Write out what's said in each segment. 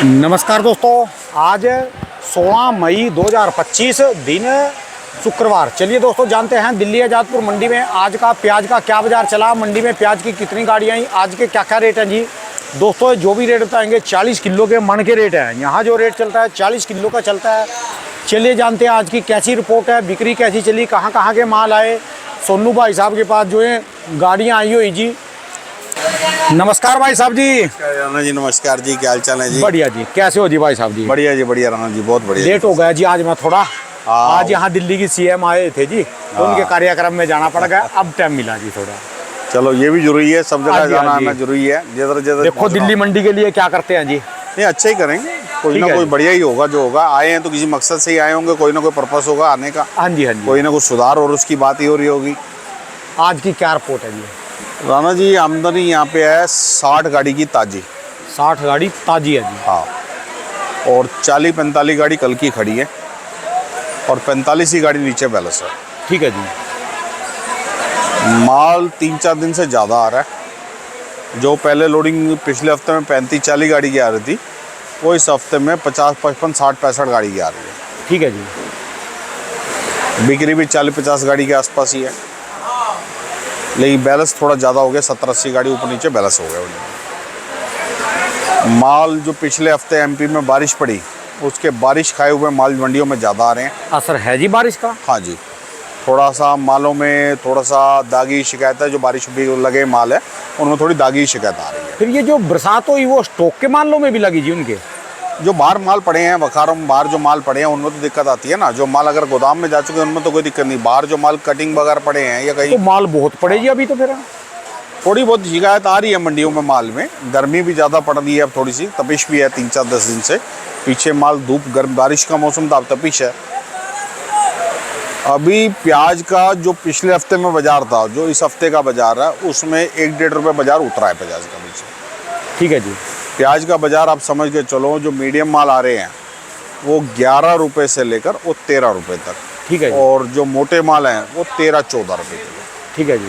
नमस्कार दोस्तों, आज 16 मई 2025 दिन शुक्रवार। चलिए दोस्तों, जानते हैं दिल्ली आज़ादपुर मंडी में आज का प्याज का क्या बाज़ार चला, मंडी में प्याज की कितनी गाड़ियाँ आई, आज के क्या क्या रेट हैं जी। दोस्तों जो भी रेट बताएंगे 40 किलो के मन के रेट हैं। यहाँ जो रेट चलता है 40 किलो का चलता है। चलिए जानते हैं आज की कैसी रिपोर्ट है, बिक्री कैसी चली, कहाँ कहाँ के माल आए। सोनू भाई साहब के पास जो है गाड़ियाँ आई हुई जी। नमस्कार भाई साहब जी। राणा जी नमस्कार जी, क्या हाल चाल है जी। बढ़िया जी, कैसे हो जी भाई साहब जी। बढ़िया जी, बढ़िया राणा जी, बहुत बढ़िया। लेट हो गया जी आज मैं थोड़ा। आज यहाँ दिल्ली की सीएम आए थे जी, तो उनके कार्यक्रम में जाना पड़ गया, अब टाइम मिला जी थोड़ा। चलो ये भी जरूरी है, सब जगह जाना आना जरूरी है। देखो दिल्ली मंडी के लिए क्या करते हैं जी। नहीं अच्छा ही करेंगे, कोई ना कोई बढ़िया ही होगा जो होगा। आए हैं तो किसी मकसद से ही आए होंगे, कोई ना कोई पर्पस होगा आने का। हाँ जी हाँ जी। कोई ना कोई सुधार और उसकी बात ही हो रही होगी। आज की क्या रिपोर्ट है जी। राणा जी आमदनी यहाँ पे है 60 गाड़ी की ताजी। 60 गाड़ी ताजी है जी। हाँ, और 40-45 गाड़ी कल की खड़ी है और 45 ही गाड़ी नीचे बैलेंस है। ठीक है जी। माल 3-4 दिन से ज़्यादा आ रहा है। जो पहले लोडिंग पिछले हफ्ते में 35-40 गाड़ी की आ रही थी, वो इस हफ्ते में 50, 55, 60, 65 गाड़ी की आ रही है। ठीक है जी। बिक्री भी 40-50 गाड़ी के आसपास ही है, लेकिन बैलेंस थोड़ा ज़्यादा हो गया। 70-80 गाड़ी ऊपर नीचे बैलेंस हो गया। माल जो पिछले हफ्ते एमपी में बारिश पड़ी, उसके बारिश खाए हुए माल मंडियों में ज़्यादा आ रहे हैं। असर है जी बारिश का। हाँ जी, थोड़ा सा मालों में थोड़ा सा दागी शिकायत है। जो बारिश भी लगे माल है उनमें थोड़ी दागी शिकायत आ रही है। फिर ये जो बरसात हुई वो स्टॉक के मालों में भी लगी जी उनके। जो बाहर माल पड़े हैं, बखारों में बाहर जो माल पड़े हैं उनमें तो दिक्कत आती है ना। जो माल अगर गोदाम में जा चुके हैं उनमें तो कोई दिक्कत नहीं। बाहर जो माल कटिंग वगैरह पड़े हैं या कहीं तो माल बहुत पड़े जी अभी तो। फिर थोड़ी बहुत शिकायत आ रही है मंडियों में माल में। गर्मी भी ज़्यादा पड़ रही है, अब थोड़ी सी तपिश भी है 3-4-10 दिन से। पीछे माल धूप गर्म बारिश का मौसम था, अब तपिश है। अभी प्याज का जो पिछले हफ्ते में बाजार था, जो इस हफ्ते का बाजार है, उसमें 1-1.5 रुपये बाजार उतरा है प्याज का नीचे। ठीक है जी। प्याज का बाजार आप समझ के चलो, जो मीडियम माल आ रहे हैं वो 11 रुपये से लेकर वो 13 रुपये तक। ठीक है जी। और जो मोटे माल हैं वो 13-14 रुपये किलो। ठीक है जी।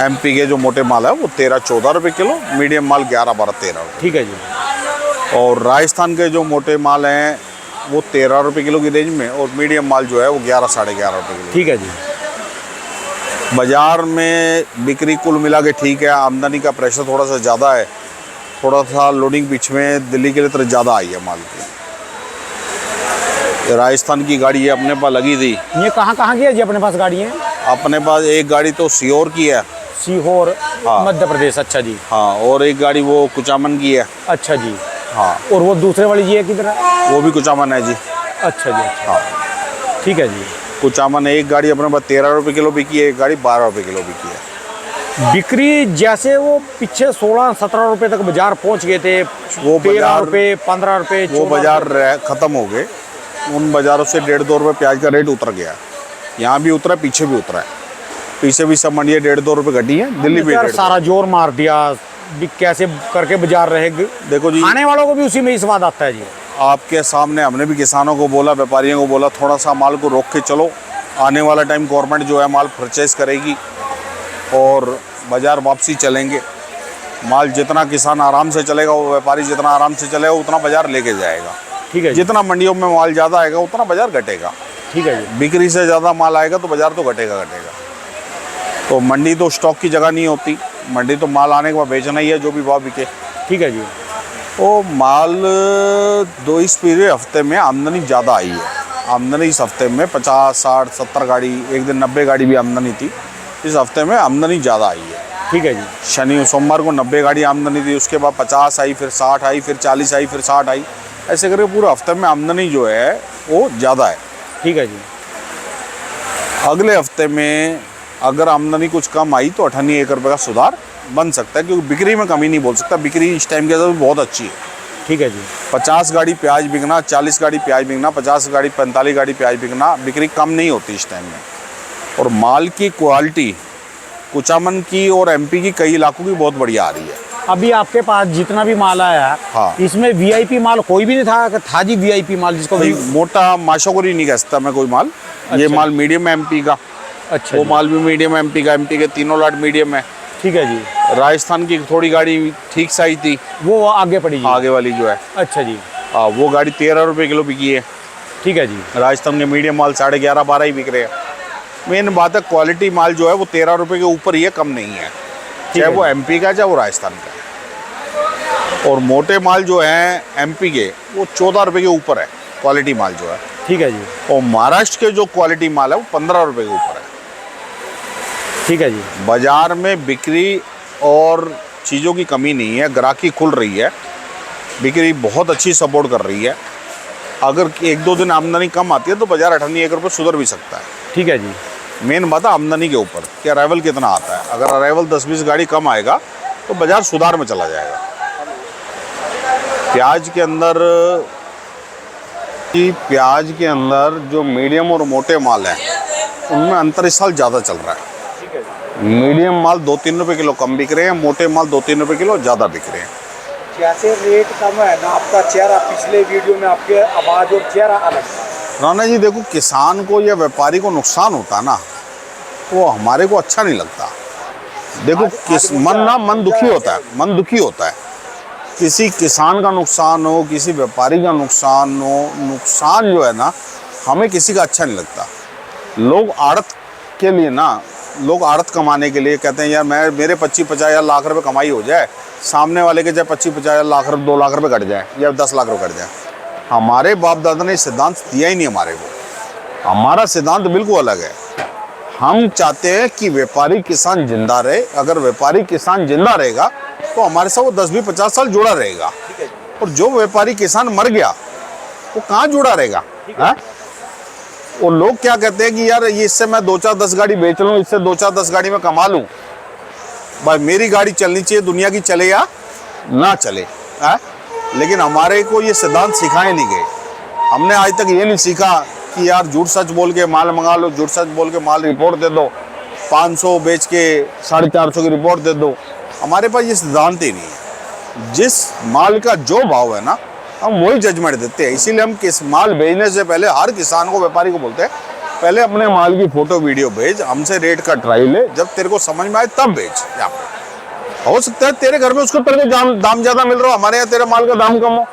एमपी के जो मोटे माल है वो 13-14 रुपये किलो, मीडियम माल 11-12-13 रुपये। ठीक है जी। और राजस्थान के जो मोटे माल हैं वो 13 रुपये किलो की रेंज में, और मीडियम माल जो है वो 11-11.5 रुपये किलो। ठीक है जी। बाजार में बिक्री कुल मिला के ठीक है। आमदनी का प्रेशर थोड़ा सा ज़्यादा है, थोड़ा सा लोडिंग बीच में दिल्ली के लिए तरह ज़्यादा आई है माल की। राजस्थान की गाड़ी है अपने पास लगी थी। ये कहाँ कहाँ की है जी अपने पास गाड़ी है। अपने पास एक गाड़ी तो सीहोर की है। सीहोर हाँ। मध्य प्रदेश। अच्छा जी। हाँ, और एक गाड़ी वो कुचामन की है। अच्छा जी। हाँ, और वो दूसरे वाली जी है किधर है। वो भी कुचामन है जी। अच्छा जी। अच्छा। हाँ, ठीक है जी। कुचामन एक गाड़ी अपने पास 13 रुपये किलो बिकी है, एक गाड़ी 12 रुपये किलो बिकी है। बिक्री जैसे वो पीछे 16-17 रुपए तक बाजार पहुंच गए थे, वो 13 रुपये 15 रुपये वो बाजार ख़त्म हो गए। उन बाज़ारों से 1.5-2 रुपये प्याज का रेट उतर गया। यहाँ भी उतरा, पीछे भी उतरा है। पीछे भी सब मंडियाँ 1.5-2 रुपये घटी हैं, दिल्ली भी 1.5। सारा जोर मार दिया कैसे करके बाजार रहेगी। देखो जी, आने वालों को भी उसी में ही स्वाद आता है जी। आपके सामने हमने भी किसानों को बोला, व्यापारियों को बोला, थोड़ा सा माल को रोक के चलो। आने वाला टाइम गवर्नमेंट जो है माल परचेज करेगी और बाज़ार वापसी चलेंगे। माल जितना किसान आराम से चलेगा, वो व्यापारी जितना आराम से चलेगा, उतना बाज़ार लेके जाएगा। ठीक है। जितना मंडियों में माल ज़्यादा आएगा उतना बाज़ार घटेगा। ठीक है जी। बिक्री से ज़्यादा माल आएगा तो बाज़ार तो घटेगा। तो मंडी तो स्टॉक की जगह नहीं होती। मंडी तो माल आने के बाद बेचना ही है, जो भी भाव बिके। ठीक है जी। तो माल इस पूरे हफ्ते में आमदनी ज़्यादा आई है। आमदनी इस हफ्ते में 50, 60, 70 गाड़ी, एक दिन 90 गाड़ी भी आमदनी थी। इस हफ्ते में आमदनी ज़्यादा आई है। ठीक है जी। शनि सोमवार को 90 गाड़ी आमदनी थी, उसके बाद 50 आई, फिर 60 आई, फिर 40 आई, फिर 60 आई। ऐसे करके पूरे हफ्ते में आमदनी जो है वो ज़्यादा है। ठीक है जी। अगले हफ्ते में अगर आमदनी कुछ कम आई तो 98 रुपये का सुधार बन सकता है, क्योंकि बिक्री में कमी नहीं बोल सकता। बिक्री इस टाइम के अंदर बहुत अच्छी है। ठीक है जी। 50 गाड़ी प्याज बिकना, 40 गाड़ी प्याज बिकना, 50 गाड़ी 45 गाड़ी प्याज बिकना, बिक्री कम नहीं होती इस टाइम में। और माल की क्वालिटी कुचामन की और एमपी की कई इलाकों की बहुत बढ़िया आ रही है। अभी आपके पास जितना भी माल आया है, हाँ, इसमें वीआईपी माल कोई भी नहीं था जी। वीआईपी माल जिसको भाई मोटा माशागोरी नहीं कह सकता मैं कोई माल। अच्छा। ये माल मीडियम एमपी का। अच्छा। वो माल भी मीडियम एमपी का। एमपी के तीनों लाट मीडियम है। ठीक है जी। राजस्थान की थोड़ी गाड़ी ठीक साइज थी, वो आगे पड़ी जी। आगे वाली जो है, अच्छा जी। वो गाड़ी 13 रुपये किलो बिकी है। ठीक है जी। राजस्थान के मीडियम माल 11.5-12 ही बिक रहे हैं। मेन बात है क्वालिटी माल जो है वो 13 रुपये के ऊपर ही है, कम नहीं है, चाहे वो एमपी का चाहे वो राजस्थान का। और मोटे माल जो है एमपी के वो 14 रुपये के ऊपर है क्वालिटी माल जो है। ठीक है जी। और महाराष्ट्र के जो क्वालिटी माल है वो 15 रुपये के ऊपर है। ठीक है जी। बाजार में बिक्री और चीज़ों की कमी नहीं है, ग्राहकी खुल रही है, बिक्री बहुत अच्छी सपोर्ट कर रही है। अगर 1-2 दिन आमदनी कम आती है तो बाजार 18-1 रुपये सुधर भी सकता है। ठीक है जी। मेन बात है आमदनी के ऊपर कि अराइवल कितना आता है। अगर अराइवल 10-20 गाड़ी कम आएगा तो बाजार सुधार में चला जाएगा। प्याज के अंदर जो मीडियम और मोटे माल हैं उनमें अंतर इस साल ज़्यादा चल रहा है। मीडियम माल 2-3 रुपये किलो कम बिक रहे हैं, मोटे माल 2-3 रुपये किलो ज़्यादा बिक रहे हैं। जैसे रेट कम है ना, आपका चेहरा पिछले वीडियो में आपके आवाज़ और चेहरा अलग था। राणा जी देखो, किसान को या व्यापारी को नुकसान होता है ना, वो हमारे को अच्छा नहीं लगता। देखो मन दुखी होता है, मन दुखी होता है। किसी किसान का नुकसान हो, किसी व्यापारी का नुकसान हो, नुकसान जो है ना हमें किसी का अच्छा नहीं लगता। लोग आड़त के लिए ना, लोग आड़त कमाने के लिए कहते हैं यार मेरे 25-50 हज़ार लाख रुपए कमाई हो जाए, सामने वाले के चाहे 25-50 हज़ार लाख रुपये 2 लाख रुपए कट जाए या 10 लाख रुपए कट जाए। हमारे बाप दादा ने सिद्धांत दिया ही नहीं हमारे को। हमारा सिद्धांत बिल्कुल अलग है। हम चाहते हैं कि व्यापारी किसान जिंदा रहे। अगर व्यापारी किसान जिंदा रहेगा तो हमारे साथ वो 10-20-50 साल जुड़ा रहेगा। और जो व्यापारी किसान मर गया वो कहाँ जुड़ा रहेगा है? और लोग क्या कहते हैं कि यार ये इससे मैं 2-4-10 गाड़ी बेच लूँ, इससे 2-4-10 गाड़ी में कमा लूँ। भाई मेरी गाड़ी चलनी चाहिए, दुनिया की चले या ना चले है? लेकिन हमारे को ये सिद्धांत सिखाए नहीं गए। हमने आज तक ये नहीं सीखा कि यार झूठ सच बोल के माल मंगा लो, झूठ सच बोल के माल रिपोर्ट दे दो, 500 बेच के 450 की रिपोर्ट दे दो। हमारे पास ये सिद्धांत ही नहीं है। जिस माल का जो भाव है ना हम वही जजमेंट देते हैं। इसीलिए हम किस माल भेजने से पहले हर किसान को, व्यापारी को बोलते हैं पहले अपने माल की फोटो वीडियो भेज, हमसे रेट का ट्राई ले, जब तेरे को समझ में आए तब बेच। यहाँ पे हो सकता है तेरे घर में उसको तेरे को दाम ज्यादा मिल रहा हो, हमारे यहाँ तेरे माल का दाम कम हो।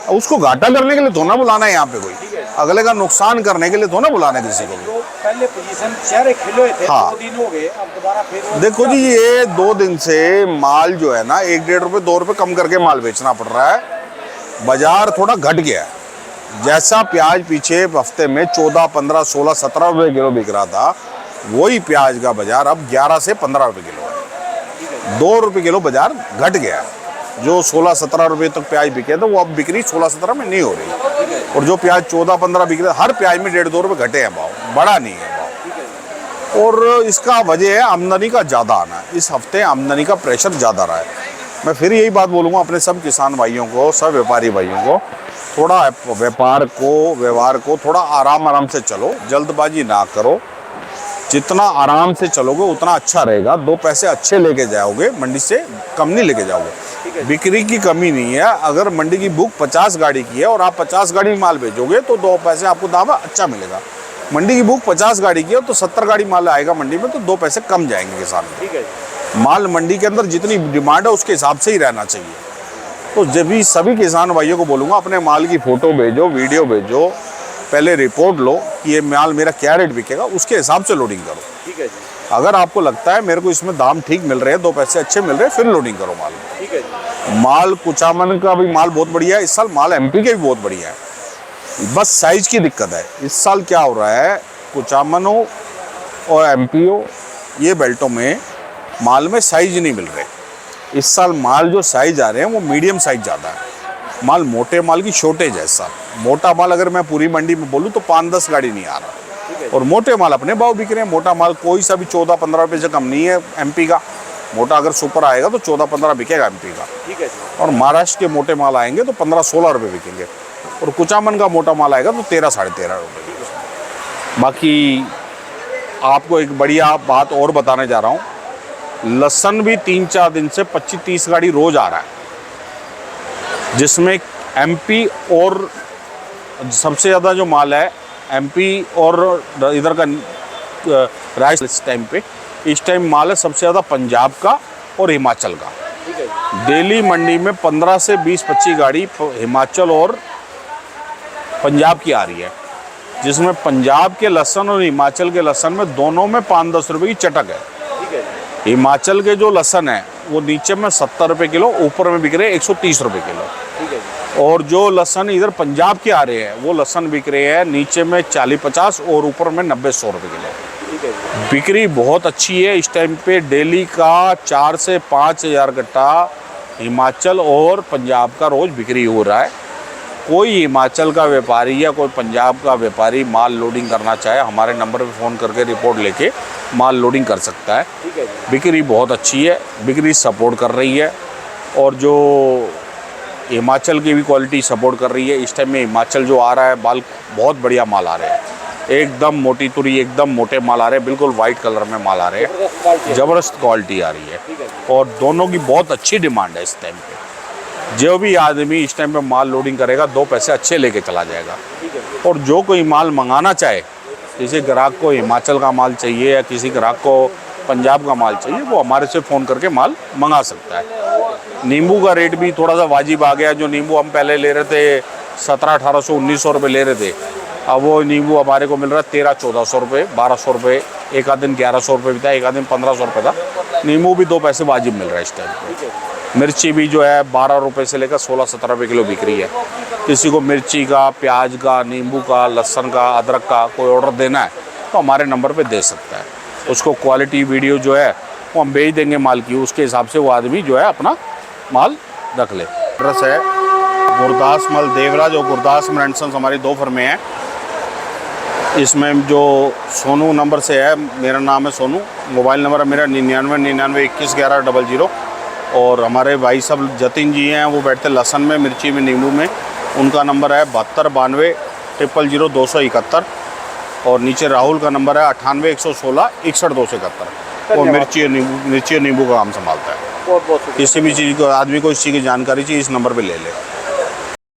उसको घाटा करने के लिए थोड़ा बुलाना है यहाँ पे कोई, अगले का नुकसान करने के लिए थोड़ा बुलाना है किसी को भी। तो पहले पोजीशन चेहरे खिले थे, हाँ। 2 दिन हो गए, अब दोबारा फिर देखो जी, ये 2 दिन से माल जो है ना 1-1.5 रुपये 2 रुपये कम करके माल बेचना पड़ रहा है। बाजार थोड़ा घट गया है। जैसा प्याज पीछे हफ्ते में 14, 15, 16, 17 रुपये किलो बिक रहा था, वही प्याज का बाजार अब 11 से 15 रुपये किलो है। 2 रुपये किलो बाजार घट गया है। जो 16-17 रुपये तक प्याज बिके थे वो अब बिक्री 16-17 में नहीं हो रही। और जो प्याज 14-15 बिक रहा है, हर प्याज में 1.5-2 रुपये घटे हैं भाव, बड़ा नहीं है भाव। और इसका वजह है आमदनी का ज़्यादा आना। इस हफ्ते आमदनी का प्रेशर ज़्यादा रहा है। मैं फिर यही बात बोलूँगा अपने सब किसान भाइयों को, सब व्यापारी भाइयों को, थोड़ा व्यवहार को थोड़ा आराम से चलो, जल्दबाजी ना करो। जितना आराम से चलोगे उतना अच्छा रहेगा। 2 पैसे अच्छे लेके जाओगे, मंडी से कम नहीं लेके जाओगे। बिक्री की कमी नहीं है। अगर मंडी की बुक 50 गाड़ी की है और आप 50 गाड़ी माल भेजोगे तो 2 पैसे आपको दाम अच्छा मिलेगा। मंडी की बुक 50 गाड़ी की है तो 70 गाड़ी माल आएगा मंडी में, तो 2 पैसे कम जाएंगे किसान को। ठीक है। माल मंडी के अंदर जितनी डिमांड है उसके हिसाब से ही रहना चाहिए। तो जब भी सभी किसान भाइयों को बोलूँगा अपने माल की फ़ोटो भेजो, वीडियो भेजो, पहले रिपोर्ट लो कि ये माल मेरा क्या रेट बिकेगा, उसके हिसाब से लोडिंग करो। ठीक है जी। अगर आपको लगता है मेरे को इसमें दाम ठीक मिल रहे हैं, 2 पैसे अच्छे मिल रहे हैं, फिर लोडिंग करो माल। ठीक है जी। माल कुचामन का भी माल बहुत बढ़िया है इस साल, माल एमपी के भी बहुत बढ़िया है। बस साइज की दिक्कत है। इस साल क्या हो रहा है, कुचामन हो और एमपी हो, ये बेल्टों में माल में साइज नहीं मिल रहे। इस साल माल जो साइज आ रहे हैं वो मीडियम साइज ज़्यादा है। माल मोटे माल की शॉर्टेज है इस साल। मोटा माल अगर मैं पूरी मंडी में बोलूँ तो 5-10 गाड़ी नहीं आ रहा। और मोटे माल अपने भाव बिक रहे हैं। मोटा माल कोई सा भी 14-15 रुपये से कम नहीं है एमपी का। मोटा अगर सुपर आएगा तो 14-15 बिकेगा एमपी का। ठीक है जी। और महाराष्ट्र के मोटे माल आएंगे तो 15-16 रुपये बिकेंगे। और कुचामन का मोटा माल आएगा तो 13-13.5 रुपये। बाकी आपको एक बढ़िया बात और बताने जा रहा हूँ, लहसुन भी 3-4 दिन से 25-30 गाड़ी रोज आ रहा है, जिसमें एमपी और सबसे ज़्यादा जो माल है एमपी और इधर का राइस इस टाइम पे इस टाइम माल है सबसे ज़्यादा पंजाब का और हिमाचल का। ठीक है जी। डेली मंडी में 15 से 20-25 गाड़ी हिमाचल और पंजाब की आ रही है, जिसमें पंजाब के लहसुन और हिमाचल के लहसुन में दोनों में 5-10 रुपए की चटक है। ठीक है जी। हिमाचल के जो लहसुन है वो नीचे में 70 रुपये किलो, ऊपर में बिक रहे हैं 130 रुपये किलो। ठीक है जी। और जो लहसुन इधर पंजाब के आ रहे हैं वो लहसुन बिक रहे हैं नीचे में 40-50 और ऊपर में 90-100 रुपये किलो। ठीक है जी। बिक्री बहुत अच्छी है इस टाइम पे। डेली का 4 से 5 हज़ार गट्टा हिमाचल और पंजाब का रोज़ बिक्री हो रहा है। कोई हिमाचल का व्यापारी या कोई पंजाब का व्यापारी माल लोडिंग करना चाहे हमारे नंबर पे फ़ोन करके रिपोर्ट लेके माल लोडिंग कर सकता है। ठीक है जी। बिक्री बहुत अच्छी है, बिक्री सपोर्ट कर रही है और जो हिमाचल की भी क्वालिटी सपोर्ट कर रही है। इस टाइम में हिमाचल जो आ रहा है माल बहुत बढ़िया माल आ रहे हैं, एकदम मोटी तुरी, एकदम मोटे माल आ रहे हैं, बिल्कुल वाइट कलर में माल आ रहे हैं, जबरदस्त क्वालिटी है। ज़बरदस्त क्वालिटी आ रही है। ठीक है जी। और दोनों की बहुत अच्छी डिमांड है इस टाइम पे। जो भी आदमी इस टाइम पे माल लोडिंग करेगा 2 पैसे अच्छे लेके चला जाएगा। ठीक है जी। और जो कोई माल मंगाना चाहे, किसी ग्राहक को हिमाचल का माल चाहिए या किसी ग्राहक को पंजाब का माल चाहिए, वो हमारे से फ़ोन करके माल मंगा सकता है। नींबू का रेट भी थोड़ा सा वाजिब आ गया। जो नींबू हम पहले ले रहे थे 1700-1800 1900 रुपये ले रहे थे, अब वो नींबू हमारे को मिल रहा है 1300-1400 रुपये, 1200 रुपये, एक आध दिन 1100 रुपये भी था, एक आध दिन 1500 रुपये था। नींबू भी 2 पैसे वाजिब मिल रहा है इस टाइम पे। मिर्ची भी जो है 12 रुपये से लेकर 16-17 रुपये किलो बिक रही है। किसी को मिर्ची का, प्याज का, नींबू का, लहसुन का, अदरक का कोई ऑर्डर देना है तो हमारे नंबर पे दे सकता है। उसको क्वालिटी वीडियो जो है वो हम भेज देंगे माल की, उसके हिसाब से वो आदमी जो है अपना माल रख ले। एड्रेस है गुरदास मल देवराज और गुरदास मल एंड सन्स, हमारी 2 फर्में हैं। इसमें जो सोनू नंबर से है, मेरा नाम है सोनू, मोबाइल नंबर है मेरा 9999211100। और हमारे भाई साहब जतिन जी हैं, वो बैठते लहसुन में, मिर्ची में, नींबू में, उनका नंबर है 7292000271। और नीचे राहुल का नंबर है 9811166171। वो मिर्ची और नींबू का काम संभालता है। बहुत बहुत शुक्रिया। किसी भी चीज़ को आदमी को इस चीज़ की जानकारी चाहिए इस नंबर पे ले ले।